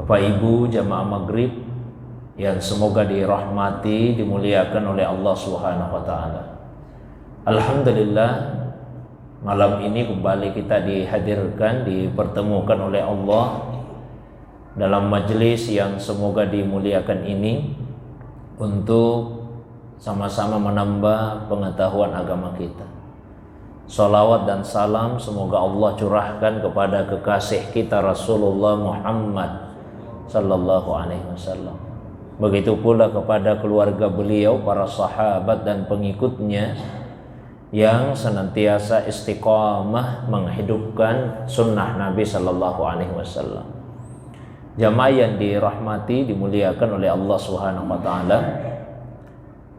Bapak Ibu jamaah maghrib yang semoga dirahmati, dimuliakan oleh Allah Subhanahu wa taala. Alhamdulillah, malam ini kembali kita dihadirkan, dipertemukan oleh Allah dalam majelis yang semoga dimuliakan ini untuk sama-sama menambah pengetahuan agama kita. Salawat dan salam semoga Allah curahkan kepada kekasih kita Rasulullah Muhammad sallallahu alaihi wasallam. Begitu pula kepada keluarga beliau, para sahabat dan pengikutnya yang senantiasa istiqamah menghidupkan sunnah Nabi sallallahu alaihi wasallam. Jamaah yang dirahmati, dimuliakan oleh Allah Subhanahu wa taala.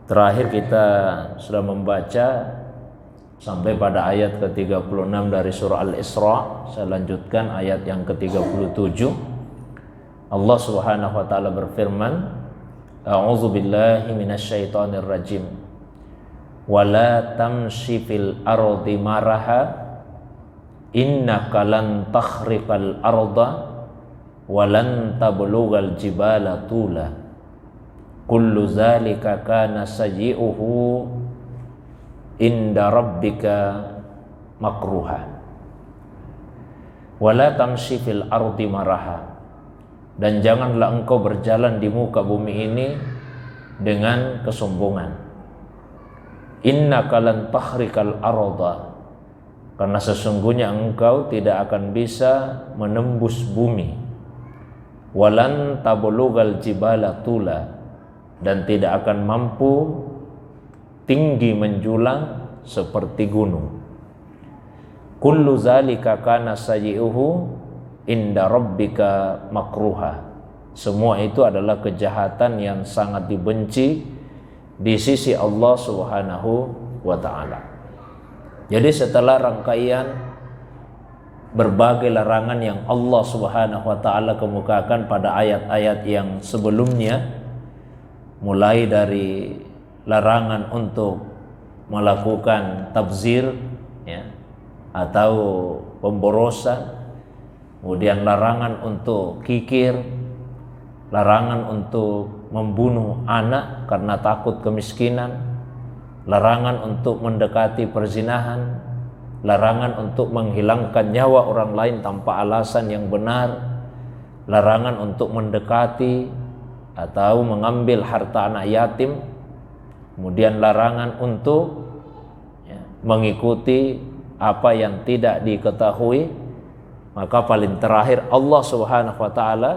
Terakhir kita sudah membaca sampai pada ayat ke-36 dari surah Al-Isra. Saya lanjutkan ayat yang ke-37. Allah Subhanahu wa taala berfirman, A'udzu billahi minasyaitonir rajim. Wala tamshi fil ardi maraha innaka lan takhriqal arda walan tablughal jibala tula. Kullu zalika kana sayyi'uhu inda rabbika makruha. Wala tamshi fil ardi maraha, dan janganlah engkau berjalan di muka bumi ini dengan kesombongan. Innaka lan takhriqal arda, karena sesungguhnya engkau tidak akan bisa menembus bumi. Walan tablughal jibala tula, dan tidak akan mampu tinggi menjulang seperti gunung. Kullu zalika kana sayyi'uhu inda rabbika makruha. Semua itu adalah kejahatan yang sangat dibenci di sisi Allah Subhanahu wa taala. Jadi setelah rangkaian berbagai larangan yang Allah Subhanahu wa taala kemukakan pada ayat-ayat yang sebelumnya, mulai dari larangan untuk melakukan tabzir ya, atau pemborosan, kemudian larangan untuk kikir, larangan untuk membunuh anak karena takut kemiskinan, larangan untuk mendekati perzinahan, larangan untuk menghilangkan nyawa orang lain tanpa alasan yang benar, larangan untuk mendekati atau mengambil harta anak yatim, kemudian larangan untuk mengikuti apa yang tidak diketahui. Maka paling terakhir Allah Subhanahu wa taala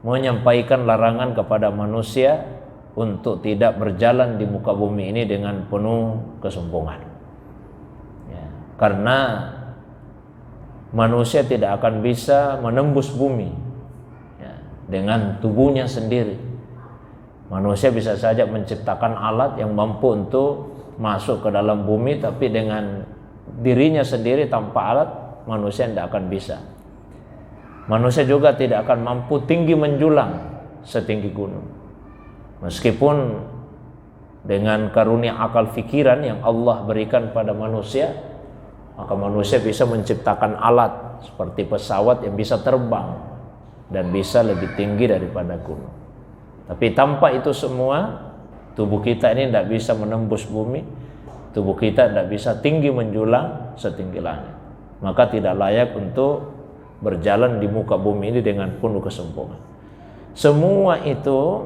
menyampaikan larangan kepada manusia untuk tidak berjalan di muka bumi ini dengan penuh kesombongan. Ya, karena manusia tidak akan bisa menembus bumi ya, dengan tubuhnya sendiri. Manusia bisa saja menciptakan alat yang mampu untuk masuk ke dalam bumi, tapi dengan dirinya sendiri tanpa alat manusia tidak akan bisa. Manusia juga tidak akan mampu tinggi menjulang setinggi gunung. Meskipun dengan karunia akal fikiran yang Allah berikan pada manusia, maka manusia bisa menciptakan alat seperti pesawat yang bisa terbang dan bisa lebih tinggi daripada gunung. Tapi tanpa itu semua, tubuh kita ini tidak bisa menembus bumi, tubuh kita tidak bisa tinggi menjulang setinggi langit. Maka tidak layak untuk berjalan di muka bumi ini dengan penuh kesombongan. Semua itu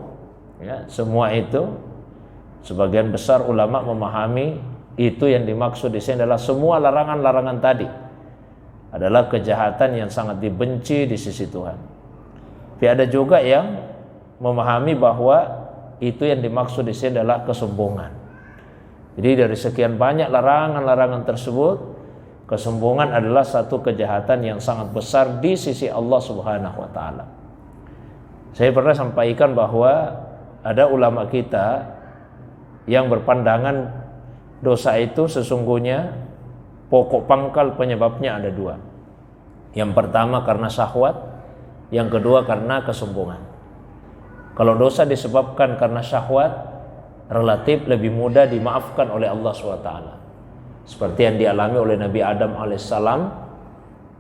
sebagian besar ulama memahami itu yang dimaksud di sini adalah semua larangan-larangan tadi adalah kejahatan yang sangat dibenci di sisi Tuhan. Tapi ada juga yang memahami bahwa itu yang dimaksud di sini adalah kesombongan. Jadi dari sekian banyak larangan-larangan tersebut, kesombongan adalah satu kejahatan yang sangat besar di sisi Allah Subhanahu wa taala. Saya pernah sampaikan bahwa ada ulama kita yang berpandangan dosa itu sesungguhnya pokok pangkal penyebabnya ada dua. Yang pertama karena syahwat, yang kedua karena kesombongan. Kalau dosa disebabkan karena syahwat, relatif lebih mudah dimaafkan oleh Allah SWT. Seperti yang dialami oleh Nabi Adam alaihissalam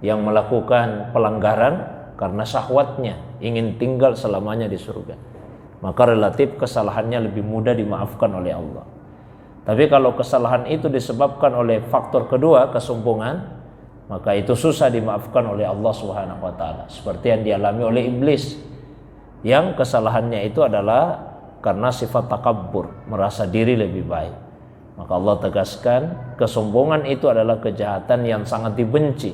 yang melakukan pelanggaran karena syahwatnya ingin tinggal selamanya di surga, maka relatif kesalahannya lebih mudah dimaafkan oleh Allah. Tapi kalau kesalahan itu disebabkan oleh faktor kedua, kesombongan, maka itu susah dimaafkan oleh Allah Subhanahu wa taala. Seperti yang dialami oleh iblis, yang kesalahannya itu adalah karena sifat takabbur, merasa diri lebih baik. Maka Allah tegaskan, kesombongan itu adalah kejahatan yang sangat dibenci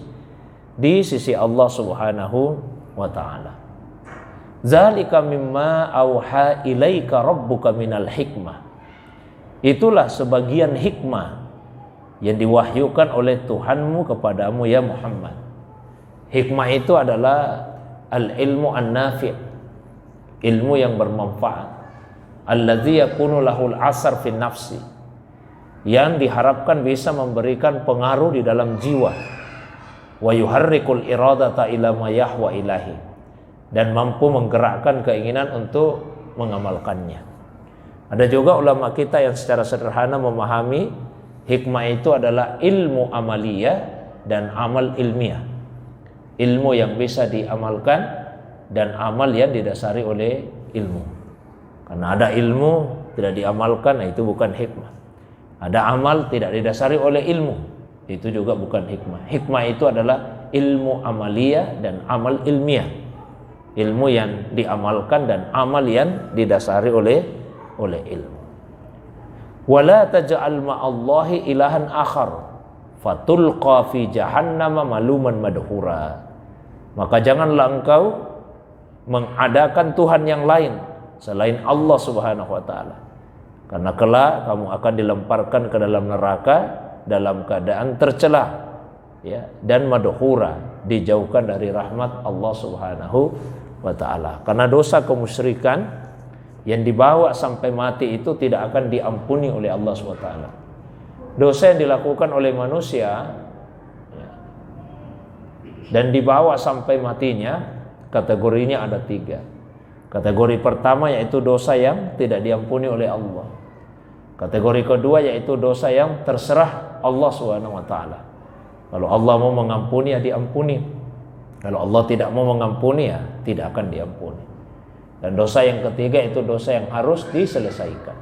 di sisi Allah Subhanahu wa taala. Zalika mimma auha ilaika rabbuka minal hikmah. Itulah sebagian hikmah yang diwahyukan oleh Tuhanmu kepadamu ya Muhammad. Hikmah itu adalah al-ilmu an-nafi', ilmu yang bermanfaat, alladzi yakunu lahul asar fi nafsi, yang diharapkan bisa memberikan pengaruh di dalam jiwa, wa yuharrikul iradata ila ma yahwa ilahi, dan mampu menggerakkan keinginan untuk mengamalkannya. Ada juga ulama kita yang secara sederhana memahami hikmah itu adalah ilmu amaliyah dan amal ilmiah. Ilmu yang bisa diamalkan dan amal yang didasari oleh ilmu. Karena ada ilmu tidak diamalkan, nah itu bukan hikmah. Ada amal tidak didasari oleh ilmu, itu juga bukan hikmah. Hikmah itu adalah ilmu amaliyah dan amal ilmiah. Ilmu yang diamalkan dan amal yang didasari oleh ilmu. Wala taj'al ma'allahi ilahan akhar fatulqa fi jahannama maluman madhura. Maka janganlah engkau mengadakan Tuhan yang lain selain Allah Subhanahu wa taala, karena kelak kamu akan dilemparkan ke dalam neraka dalam keadaan tercela, ya, dan madhura, dijauhkan dari rahmat Allah Subhanahu wa taala. Karena dosa kemusyrikan yang dibawa sampai mati itu tidak akan diampuni oleh Allah SWT. Dosa yang dilakukan oleh manusia dan dibawa sampai matinya, kategorinya ada 3. Kategori pertama yaitu dosa yang tidak diampuni oleh Allah. Kategori kedua yaitu dosa yang terserah Allah SWT. Kalau Allah mau mengampuni ya diampuni, kalau Allah tidak mau mengampuni ya tidak akan diampuni. Dan dosa yang ketiga itu dosa yang harus diselesaikan.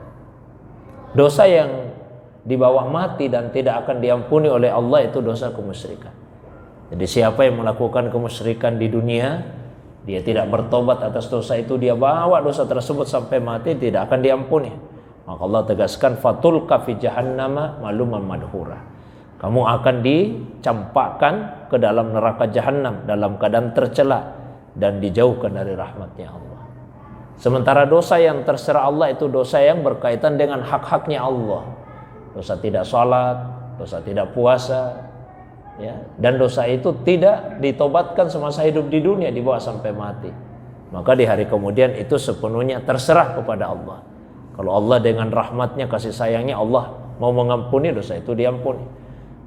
Dosa yang dibawa mati dan tidak akan diampuni oleh Allah itu dosa kemusyrikan. Jadi siapa yang melakukan kemusyrikan di dunia, dia tidak bertobat atas dosa itu, dia bawa dosa tersebut sampai mati, tidak akan diampuni. Maka Allah tegaskan, fatulqa fi jahannama maluman madhura. Kamu akan dicampakkan ke dalam neraka jahannam dalam keadaan tercela dan dijauhkan dari rahmatnya Allah. Sementara dosa yang terserah Allah itu dosa yang berkaitan dengan hak-haknya Allah. Dosa tidak sholat, dosa tidak puasa, ya, dan dosa itu tidak ditobatkan semasa hidup di dunia, dibawa sampai mati. Maka di hari kemudian itu sepenuhnya terserah kepada Allah. Kalau Allah dengan rahmatnya, kasih sayangnya, Allah mau mengampuni, dosa itu diampuni.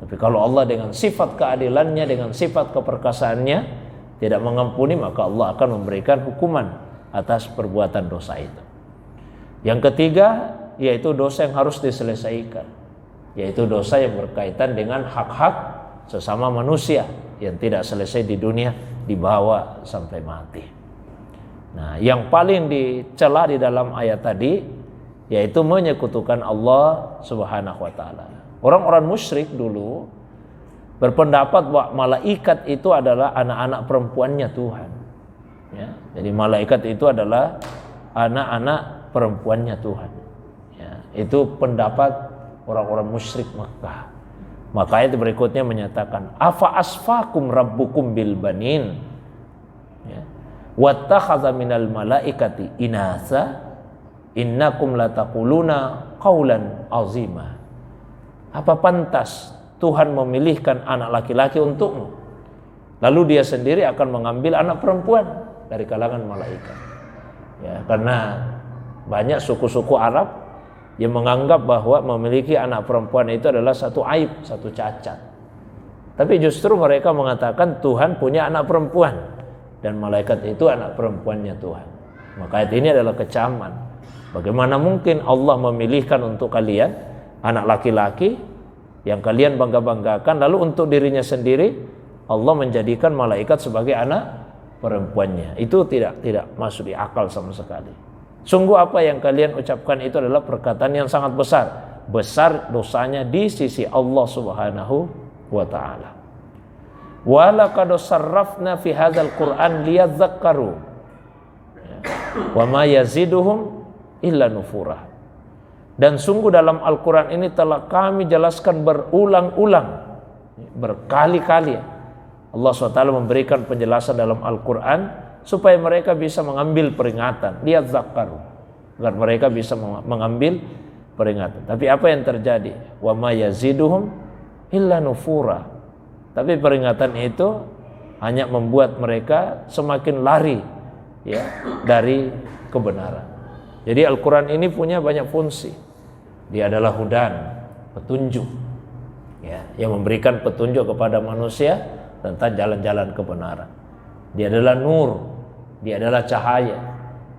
Tapi kalau Allah dengan sifat keadilannya, dengan sifat keperkasaannya tidak mengampuni, maka Allah akan memberikan hukuman atas perbuatan dosa itu. Yang ketiga yaitu dosa yang harus diselesaikan, yaitu dosa yang berkaitan dengan hak-hak sesama manusia yang tidak selesai di dunia, dibawa sampai mati. Nah, yang paling dicela di dalam ayat tadi yaitu menyekutukan Allah Subhanahu wa taala. Orang-orang musyrik dulu berpendapat bahwa malaikat itu adalah anak-anak perempuannya Tuhan. Ya, jadi malaikat itu adalah anak-anak perempuannya Tuhan. Ya, itu pendapat orang-orang musyrik Makkah. Maka ayat berikutnya menyatakan, afa asfakum rabbukum bil banin, ya, wattakhadha minal malaikati inasa, innakum lataquluna qaulan azima. Apa pantas Tuhan memilihkan anak laki-laki untukmu, lalu dia sendiri akan mengambil anak perempuan dari kalangan malaikat? Ya, karena banyak suku-suku Arab yang menganggap bahwa memiliki anak perempuan itu adalah satu aib, satu cacat. Tapi justru mereka mengatakan Tuhan punya anak perempuan dan malaikat itu anak perempuannya Tuhan. Maka ayat ini adalah kecaman. Bagaimana mungkin Allah memilihkan untuk kalian anak laki-laki yang kalian bangga-banggakan, lalu untuk dirinya sendiri Allah menjadikan malaikat sebagai anak perempuannya. Itu tidak masuk di akal sama sekali. Sungguh apa yang kalian ucapkan itu adalah perkataan yang sangat besar. Besar dosanya di sisi Allah Subhanahu wa taala. Wa laqad sarrafna fi hadzal Qur'an liyadzakkaru. Wa ma yaziduhum illa nufura. Dan sungguh dalam Al-Quran ini telah kami jelaskan berulang-ulang, berkali-kali. Allah SWT memberikan penjelasan dalam Al-Quran supaya mereka bisa mengambil peringatan, lihat zakaru, agar mereka bisa mengambil peringatan. Tapi apa yang terjadi? Wa ma yaziduhum illa nufura. Tapi peringatan itu hanya membuat mereka semakin lari ya dari kebenaran. Jadi Al-Quran ini punya banyak fungsi. Dia adalah hudan, petunjuk ya, yang memberikan petunjuk kepada manusia tentang jalan-jalan kebenaran. Dia adalah nur, dia adalah cahaya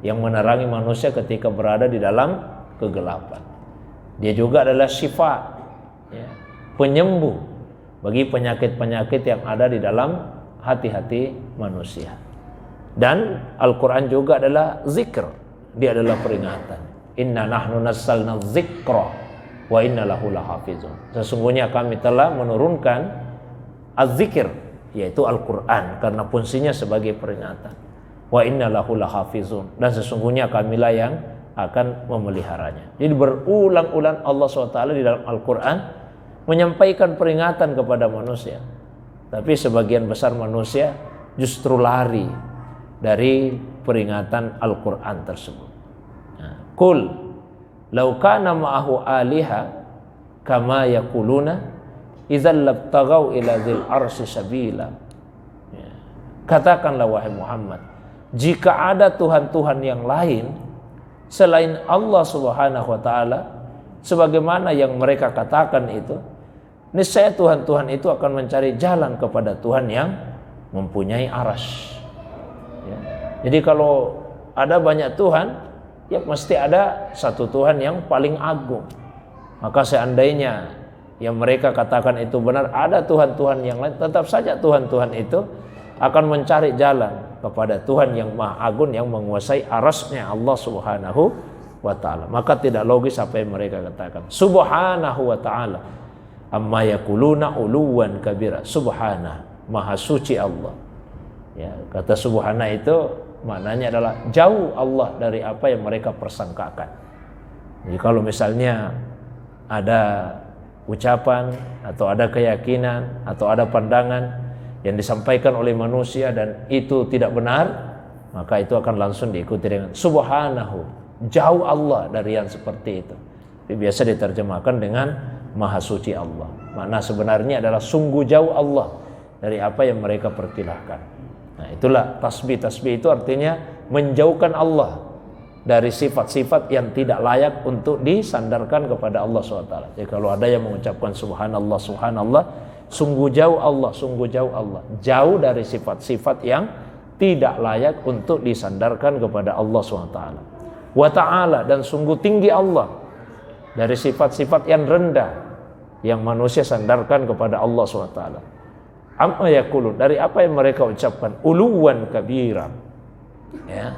yang menerangi manusia ketika berada di dalam kegelapan. Dia juga adalah syifa ya, penyembuh bagi penyakit-penyakit yang ada di dalam hati-hati manusia. Dan Al-Quran juga adalah zikr, dia adalah peringatan. Inna nahnu nazzalna dzikra wa inna lahu lahafizun. Sesungguhnya kami telah menurunkan az-zikr, yaitu Al-Quran, karena fungsinya sebagai peringatan. Wa inna lahu lahafizun, dan sesungguhnya kamilah yang akan memeliharanya. Jadi berulang-ulang Allah SWT di dalam Al-Quran menyampaikan peringatan kepada manusia. Tapi sebagian besar manusia justru lari dari peringatan Al-Quran tersebut. Qul law kana ma'ahu aliha kama yaquluna idzal labtagau ila dzil arsy sabila. Katakanlah wahai Muhammad, jika ada Tuhan-Tuhan yang lain selain Allah Subhanahu wa taala sebagaimana yang mereka katakan itu, niscaya Tuhan-Tuhan itu akan mencari jalan kepada Tuhan yang mempunyai arsy. Ya. Jadi kalau ada banyak Tuhan, ya mesti ada satu Tuhan yang paling agung. Maka seandainya yang mereka katakan itu benar, ada Tuhan-Tuhan yang lain, tetap saja Tuhan-Tuhan itu akan mencari jalan kepada Tuhan yang maha agung, yang menguasai arasnya Allah Subhanahu wa ta'ala. Maka tidak logis apa yang mereka katakan. Subhanahu wa ta'ala amma yakuluna uluwan kabira. Subhana, maha suci Allah. Ya, kata subhana itu maknanya adalah jauh Allah dari apa yang mereka persangkakan. Jadi kalau misalnya ada ucapan atau ada keyakinan atau ada pandangan yang disampaikan oleh manusia dan itu tidak benar, maka itu akan langsung diikuti dengan subhanahu, jauh Allah dari yang seperti itu. Tapi biasa diterjemahkan dengan maha suci Allah. Makna sebenarnya adalah sungguh jauh Allah dari apa yang mereka perkilahkan. Nah, itulah tasbih itu artinya menjauhkan Allah dari sifat-sifat yang tidak layak untuk disandarkan kepada Allah SWT. Jadi kalau ada yang mengucapkan subhanallah, subhanallah, sungguh jauh Allah, sungguh jauh Allah, jauh dari sifat-sifat yang tidak layak untuk disandarkan kepada Allah SWT. Wa ta'ala, dan sungguh tinggi Allah dari sifat-sifat yang rendah yang manusia sandarkan kepada Allah SWT. Amma yaqulun, dari apa yang mereka ucapkan, uluwan kabira. Ya.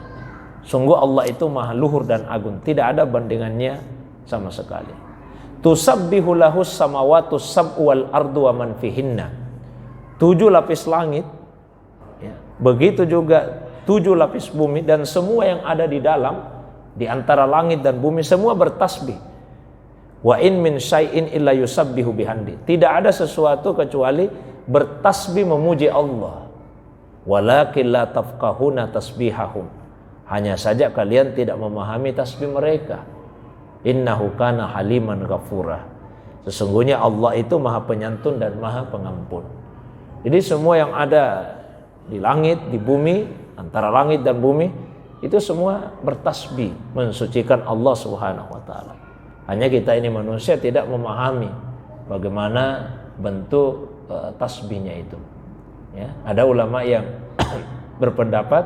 Sungguh Allah itu maha luhur dan agung, tidak ada bandingannya sama sekali. Tusabbihu lahus samawatu sab'u wal ardu wa man fihinna. 7 lapis langit, ya. Begitu juga 7 lapis bumi dan semua yang ada di dalam, di antara langit dan bumi, semua bertasbih. Wa in min syai'in illa yusabbihu bihamdi. Tidak ada sesuatu kecuali bertasbih memuji Allah. Walakin la tafqahuna tasbihahum. Hanya saja kalian tidak memahami tasbih mereka. Innahu kana haliman ghafura. Sesungguhnya Allah itu maha penyantun dan maha pengampun. Jadi semua yang ada di langit, di bumi, antara langit dan bumi, itu semua bertasbih mensucikan Allah Subhanahu wa taala. Hanya kita ini manusia tidak memahami bagaimana bentuk tasbihnya itu. Ya, ada ulama yang berpendapat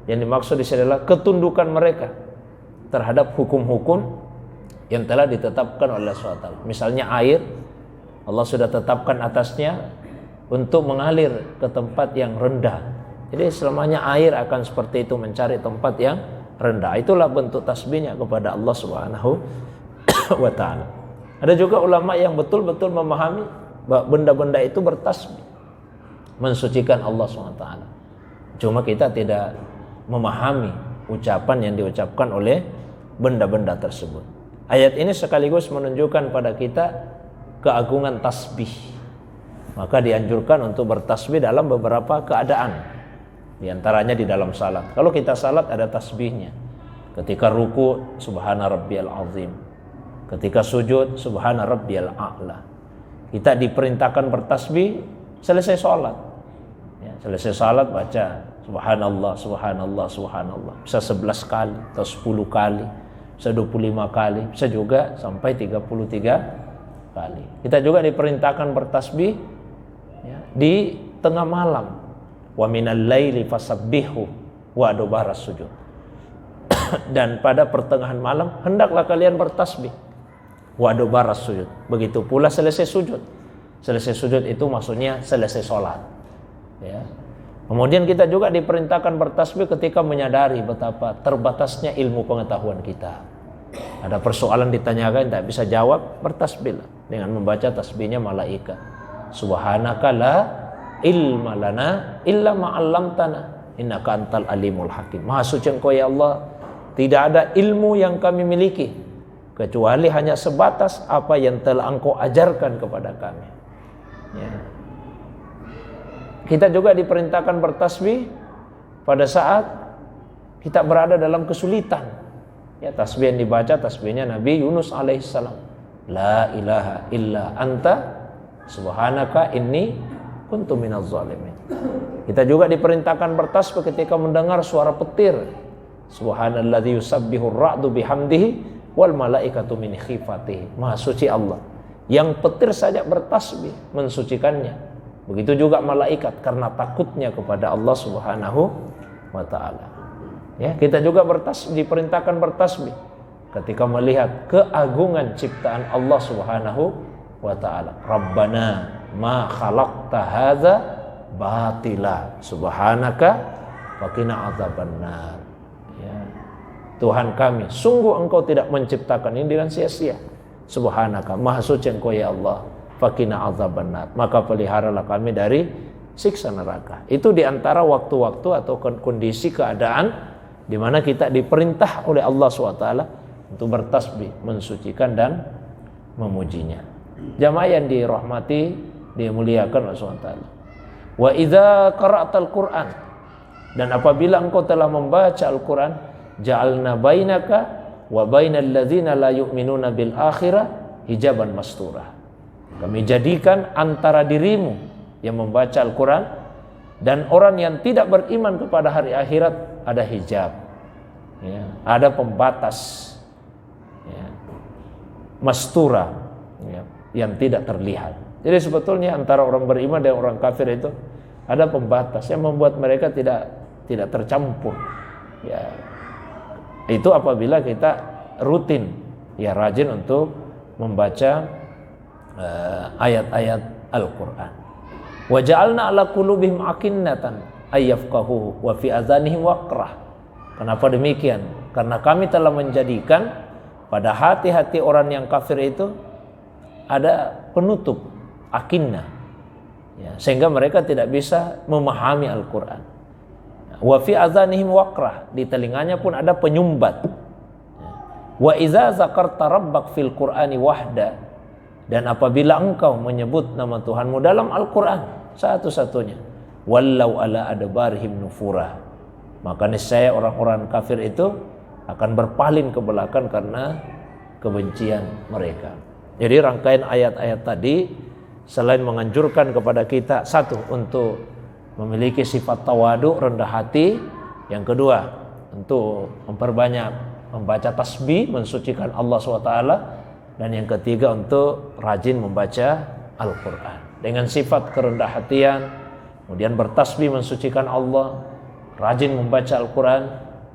yang dimaksud di sini adalah ketundukan mereka terhadap hukum-hukum yang telah ditetapkan oleh Allah SWT. Misalnya air, Allah sudah tetapkan atasnya untuk mengalir ke tempat yang rendah, Jadi selamanya air akan seperti itu, mencari tempat yang rendah. Itulah bentuk tasbihnya kepada Allah Subhanahu wa ta'ala. Ada juga ulama yang betul-betul memahami bahwa benda-benda itu bertasbih, mensucikan Allah Subhanahu wa ta'ala. Cuma kita tidak memahami ucapan yang diucapkan oleh benda-benda tersebut. Ayat ini sekaligus menunjukkan pada kita keagungan tasbih. Maka dianjurkan untuk bertasbih dalam beberapa keadaan. Di antaranya di dalam salat. Kalau kita salat ada tasbihnya. Ketika ruku, subhana rabbiyal azim. Ketika sujud, subhana rabbiyal a'la. Kita diperintahkan bertasbih selesai salat. Ya, selesai salat baca subhanallah, subhanallah, subhanallah. Bisa 11 kali atau 10 kali, bisa 25 kali, bisa juga sampai 33 kali. Kita juga diperintahkan bertasbih ya, di tengah malam. Wa minal laili fasabbihu wa adbaras sujud. Dan pada pertengahan malam hendaklah kalian bertasbih. Wa adbaras sujud. Begitu pula selesai sujud. Selesai sujud itu maksudnya selesai sholat. Ya. Kemudian kita juga diperintahkan bertasbih ketika menyadari betapa terbatasnya ilmu pengetahuan kita. Ada persoalan ditanyakan tak bisa jawab, bertasbihlah dengan membaca tasbihnya malaikat. Subhanaka la ilma lana illa ma 'allamtana innaka antal alimul hakim. Maha suci Engkau ya Allah, tidak ada ilmu yang kami miliki kecuali hanya sebatas apa yang telah Engkau ajarkan kepada kami. Ya. Kita juga diperintahkan bertasbih pada saat kita berada dalam kesulitan. Ya, tasbih yang dibaca tasbihnya Nabi Yunus alaihissalam. La ilaha illa anta subhanaka inni kuntu minaz zalimin. Kita juga diperintahkan bertasbih ketika mendengar suara petir. Subhanalladzi yusabbihu ar-ra'du bihamdihi wal malaikatu min khifatihi. Maha suci Allah yang petir saja bertasbih mensucikannya. Begitu juga malaikat karena takutnya kepada Allah Subhanahu wa taala. Ya, kita juga diperintahkan bertasbih ketika melihat keagungan ciptaan Allah Subhanahu wa taala. Rabbana ma khalaqta hadza batila subhanaka faqina adzabannar. Ya. Tuhan kami, sungguh Engkau tidak menciptakan ini dengan sia-sia. Subhanaka, maha suci Engkau ya Allah. Faqina adzabannar. Maka peliharalah kami dari siksa neraka. Itu diantara waktu-waktu atau kondisi keadaan di mana kita diperintah oleh Allah SWT untuk bertasbih, mensucikan dan memujinya. Jamaah yang dirahmati, dimuliakan oleh SWT. Wa idza qara'tal Qur'an, dan apabila engkau telah membaca Al-Qur'an, ja'alna bainaka wa bainal ladzina la yu'minuna bil akhirah hijaban mastura. Kami jadikan antara dirimu yang membaca Al-Qur'an dan orang yang tidak beriman kepada hari akhirat ada hijab. Ya, ada pembatas. Ya, mastura ya, yang tidak terlihat. Jadi sebetulnya antara orang beriman dan orang kafir itu ada pembatas yang membuat mereka tidak tercampur. Ya, itu apabila kita rutin, ya rajin untuk membaca ayat-ayat Al-Quran. Wa ja'alna ala qulubihim akinnatan ayyafqahuhu wa fi adhanihim waqrah. Kenapa demikian? Karena kami telah menjadikan pada hati-hati orang yang kafir itu ada penutup, akinnah, ya, sehingga mereka tidak bisa memahami Al-Quran. Wa fi adhanihim waqrah, di telinganya pun ada penyumbat. Wa idza zakarta rabbak fil Qur'ani wahda, dan apabila engkau menyebut nama Tuhanmu dalam Al-Quran satu-satunya, wallau ala adbarihim nufura, maka niscaya orang-orang kafir itu akan berpaling ke belakang karena kebencian mereka. Jadi rangkaian ayat-ayat tadi selain menganjurkan kepada kita, satu, untuk memiliki sifat tawadu, rendah hati. Yang kedua, untuk memperbanyak membaca tasbih, mensucikan Allah SWT. Dan yang ketiga, untuk rajin membaca Al-Quran dengan sifat kerendah hatian, kemudian bertasbih mensucikan Allah, rajin membaca Al-Quran,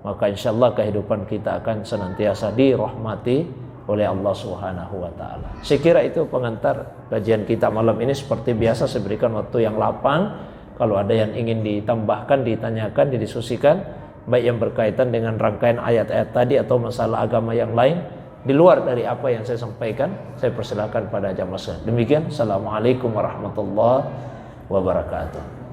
maka insyaAllah kehidupan kita akan senantiasa dirahmati oleh Allah Subhanahu wa taala. Saya kira itu pengantar kajian kita malam ini. Seperti biasa saya berikan waktu yang lapang Kalau ada yang ingin ditambahkan, ditanyakan, didiskusikan, baik yang berkaitan dengan rangkaian ayat-ayat tadi atau masalah agama yang lain di luar dari apa yang saya sampaikan, saya persilakan pada jamaah sekalian. Demikian, assalamualaikum warahmatullahi wabarakatuh.